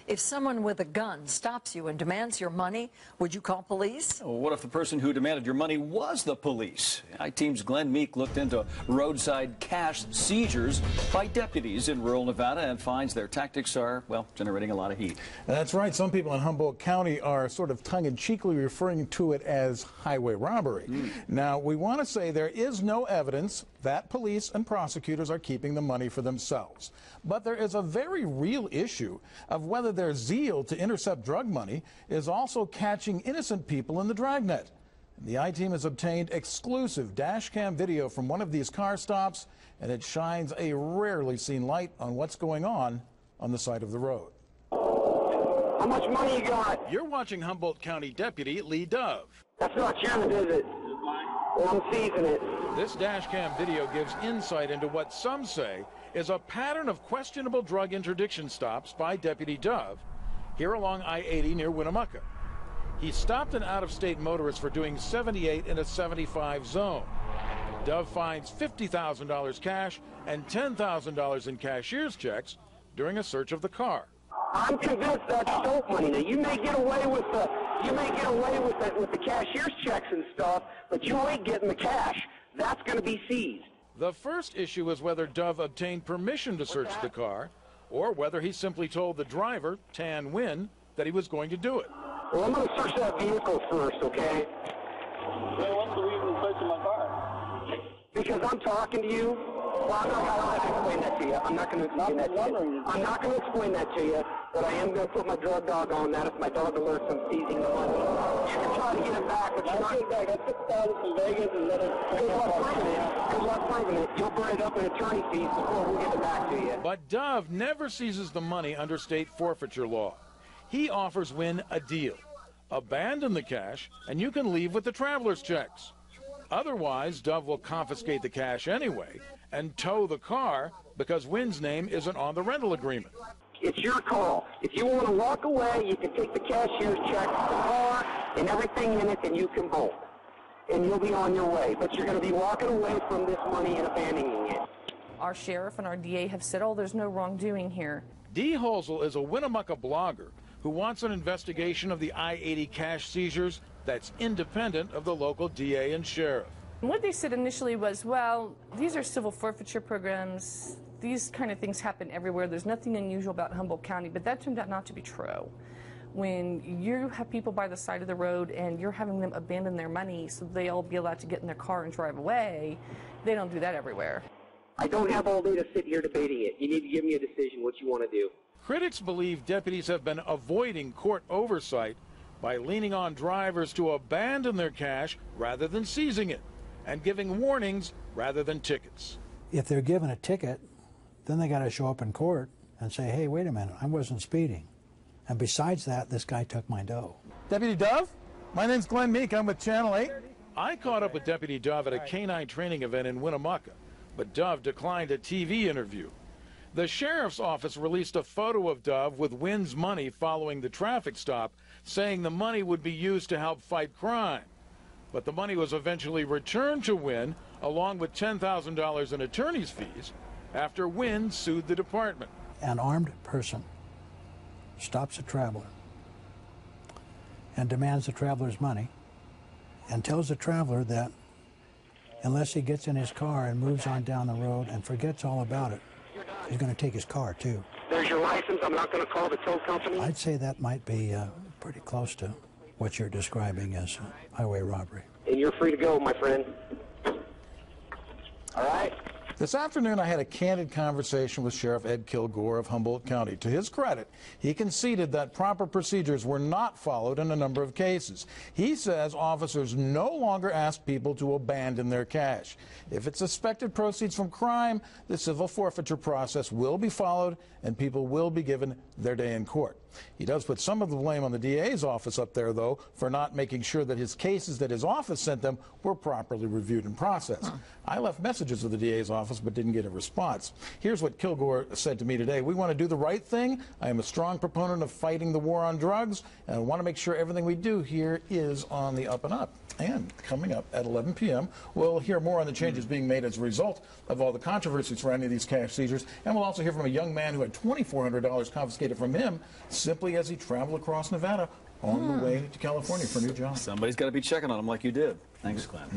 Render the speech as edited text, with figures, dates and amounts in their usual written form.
If someone with a gun stops you and demands your money, would you call police? Well, what if the person who demanded your money was the police? I-Team's Glenn Meek looked into roadside cash seizures by deputies in rural Nevada and finds their tactics are, well, generating a lot of heat. That's right. Some people in Humboldt County are sort of tongue-in-cheekly referring to it as highway robbery. Now, we want to say there is no evidence that police and prosecutors are keeping the money for themselves. But there is a very real issue of whether their zeal to intercept drug money is also catching innocent people in the dragnet. The I-Team has obtained exclusive dashcam video from one of these car stops, and it shines a rarely seen light on what's going on the side of the road. How much money you got? You're watching Humboldt County Deputy Lee Dove. That's not yours, is it? Well, I'm seizing it. This dashcam video gives insight into what some say is a pattern of questionable drug interdiction stops by Deputy Dove here along I-80 near Winnemucca. He stopped an out-of-state motorist for doing 78 in a 75 zone. Dove finds $50,000 cash and $10,000 in cashier's checks during a search of the car. I'm convinced that's dope money. Now, you may get away with the cashier's checks and stuff, but you ain't getting the cash. That's going to be seized. The first issue is whether Dove obtained permission to search the car, or whether he simply told the driver, Tan Nguyen, that he was going to do it. Well, I'm going to search that vehicle first, okay? Well, what's the reason for searching my car? Because I'm talking to you. Well, I'm not going to explain that to you. I'm not going to explain that to you. I'm not going to explain that to you, but I am going to put my drug dog on that if my dog alerts I'm seizing the money. You can try to get it back, but you're not getting back. I took it out from Vegas and let it... Good luck proving it. You'll burn it up in attorney fees before we get it back to you. But Dove never seizes the money under state forfeiture law. He offers Nguyen a deal. Abandon the cash, and you can leave with the traveler's checks. Otherwise, Dove will confiscate the cash anyway and tow the car because Nguyen's name isn't on the rental agreement. It's your call. If you want to walk away, you can take the cashier's check, the car, and everything in it, and you can bolt. And you'll be on your way. But you're going to be walking away from this money and abandoning it. Our sheriff and our DA have said, oh, there's no wrongdoing here. Dee Holzel is a Winnemucca blogger who wants an investigation of the I-80 cash seizures that's independent of the local DA and sheriff. What they said initially was, well, these are civil forfeiture programs. These kind of things happen everywhere. There's nothing unusual about Humboldt County, but that turned out not to be true. When you have people by the side of the road and you're having them abandon their money so they'll be allowed to get in their car and drive away, they don't do that everywhere. I don't have all day to sit here debating it. You need to give me a decision what you want to do. Critics believe deputies have been avoiding court oversight by leaning on drivers to abandon their cash rather than seizing it, and giving warnings rather than tickets. If they're given a ticket, then they got to show up in court and say, hey, wait a minute, I wasn't speeding. And besides that, this guy took my dough. Deputy Dove, my name's Glenn Meek. I'm with Channel 8. I caught up with Deputy Dove at a canine training event in Winnemucca, but Dove declined a TV interview. The sheriff's office released a photo of Dove with Nguyen's money following the traffic stop, saying the money would be used to help fight crime. But the money was eventually returned to Nguyen, along with $10,000 in attorney's fees, after Nguyen sued the department. An armed person stops a traveler and demands the traveler's money and tells the traveler that unless he gets in his car and moves on down the road and forgets all about it, he's going to take his car, too. There's your license. I'm not going to call the tow company. I'd say that might be pretty close to what you're describing as highway robbery. And you're free to go, my friend. All right? This afternoon, I had a candid conversation with Sheriff Ed Kilgore of Humboldt County. To his credit, he conceded that proper procedures were not followed in a number of cases. He says officers no longer ask people to abandon their cash. If it's suspected proceeds from crime, the civil forfeiture process will be followed and people will be given their day in court. He does put some of the blame on the DA's office up there, though, for not making sure that his cases that his office sent them were properly reviewed and processed. I left messages with the DA's office office but didn't get a response. Here's what Kilgore said to me today. We want to do the right thing. I am a strong proponent of fighting the war on drugs, and I want to make sure everything we do here is on the up and up. And coming up at 11 p.m., we'll hear more on the changes being made as a result of all the controversy surrounding these cash seizures. And we'll also hear from a young man who had $2,400 confiscated from him simply as he traveled across Nevada on the way to California for a new job. Somebody's got to be checking on him like you did. Thanks, Glenn.